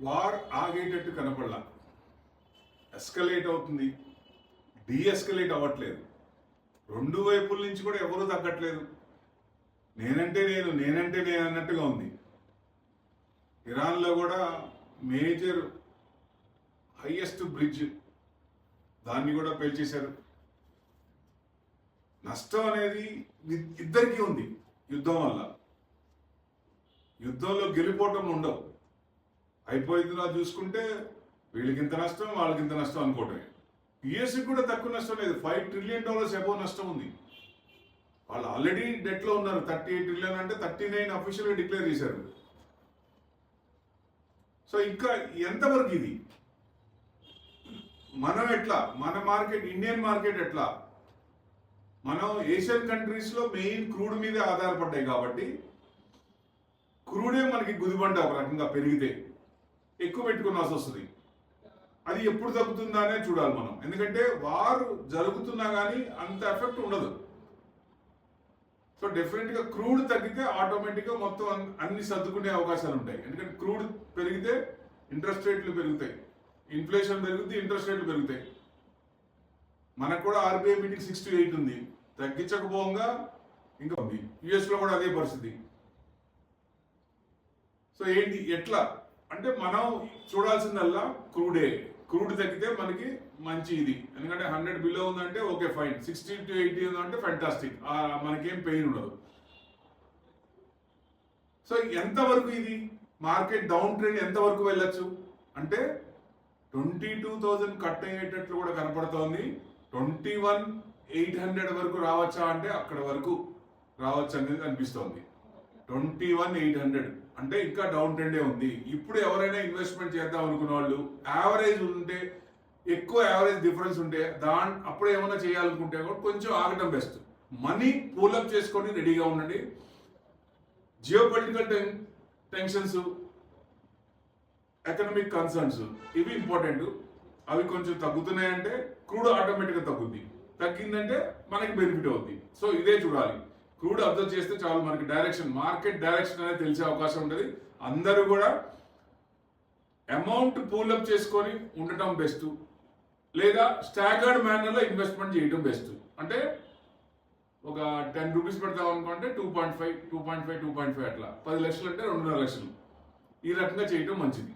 War ఆగేటట్టు కనపడలా. Escalate అవుతుంది, de-escalate అవ్వట్లేదు. రెండు వైపుల నుంచి కూడా ఎవరూ తగ్గట్లేదు. నేనంటే నేను అన్నట్టుగా ఉంది. ఇరాన్లో కూడా మేజర్ హైయెస్ట్ బ్రిడ్జ్ దాన్ని కూడా పేల్చేశారు. నష్టం అనేది ఇద్దరికీ ఉంది యుద్ధం వల్ల. యుద్ధంలో గెలిపోవటం ఉండవు. అయిపోయిందిలా చూసుకుంటే వీళ్ళకింత నష్టం, వాళ్ళకింత నష్టం అనుకోవటమే. యుఎస్కి కూడా తక్కువ నష్టం లేదు. $5 trillion అబౌవ్ నష్టం ఉంది. వాళ్ళు ఆల్రెడీ డెట్లో ఉన్నారు. 38 trillion అంటే 39 అఫీషియల్గా డిక్లేర్ చేశారు. సో ఇంకా ఎంతవరకు ఇది మనం ఎట్లా, మన మార్కెట్, ఇండియన్ మార్కెట్ ఎట్లా, మనం ఏషియన్ కంట్రీస్లో మెయిన్ క్రూడ్ మీదే ఆధారపడ్డాయి కాబట్టి క్రూడే మనకి గుదిబండ ఒక రకంగా పెరిగితే ఎక్కువ పెట్టుకున్నాల్సి వస్తుంది. అది ఎప్పుడు తగ్గుతుందా అనే చూడాలి మనం. ఎందుకంటే వారు జరుగుతున్నా కానీ అంత ఎఫెక్ట్ ఉండదు. సో డెఫినెట్గా క్రూడ్ తగ్గితే ఆటోమేటిక్గా మొత్తం అన్ని సర్దుకునే అవకాశాలు ఉంటాయి. ఎందుకంటే క్రూడ్ పెరిగితే ఇంట్రెస్ట్ రేట్లు పెరుగుతాయి, ఇన్ఫ్లేషన్ పెరుగుతుంది, ఇంట్రెస్ట్ రేట్లు పెరుగుతాయి. మనకు కూడా ఆర్బీఐ మీటింగ్ 6 to 8 ఉంది. తగ్గించకపోగా ఇంకా ఉంది. యుఎస్లో కూడా అదే పరిస్థితి. సో ఏంటి ఎట్లా అంటే మనం చూడాల్సిందల్లా క్రూడ్ తగ్గితే మనకి మంచి ఇది. ఎందుకంటే 100 బిలో ఉందంటే ఓకే ఫైన్, 60 to 80 ఉందంటే ఫ్యాంటాస్టిక్, మనకేం పెయిన్ ఉండదు. సో ఎంతవరకు ఇది మార్కెట్ డౌన్ ట్రెండ్ ఎంతవరకు వెళ్ళొచ్చు అంటే 22,000 కట్ అయ్యేటట్లు కూడా కనపడుతోంది. 21,800 వరకు రావచ్చా అంటే అక్కడ వరకు రావచ్చు అనేది అనిపిస్తోంది. 21,800 అంటే ఇంకా డౌన్ ట్రెండే ఉంది. ఇప్పుడు ఎవరైనా ఇన్వెస్ట్మెంట్ చేద్దాం అనుకున్న వాళ్ళు యావరేజ్ ఉంటే, ఎక్కువ యావరేజ్ డిఫరెన్స్ ఉంటే అప్పుడు ఏమైనా చేయాలనుకుంటే కూడా కొంచెం ఆగటం బెస్ట్. మనీ పూలప్ చేసుకొని రెడీగా ఉండండి. జియోపొలిటికల్ టెన్షన్స్, ఎకనామిక్ కన్సర్న్స్ ఇవి ఇంపార్టెంట్. అవి కొంచెం తగ్గుతున్నాయంటే క్రూడ్ ఆటోమేటిక్గా తగ్గుద్ది. తగ్గిందంటే మనకి బెనిఫిట్ అవుద్ది. సో ఇదే చూడాలి. క్రూడ్ అబ్జర్వ్ చేస్తే చాలు మనకి డైరెక్షన్, మార్కెట్ డైరెక్షన్ అనేది తెలిసే అవకాశం ఉంటుంది. అందరూ కూడా అమౌంట్ పూలప్ చేసుకొని ఉండటం బెస్ట్, లేదా స్టాగర్డ్ మేనర్లో ఇన్వెస్ట్మెంట్ చేయడం బెస్ట్. అంటే ఒక 10 రూపీస్ పెడతాం అనుకుంటే 2.5 అట్లా 10 లక్షలు అంటే 2.5 లక్షలు ఈ రకంగా చేయటం మంచిది.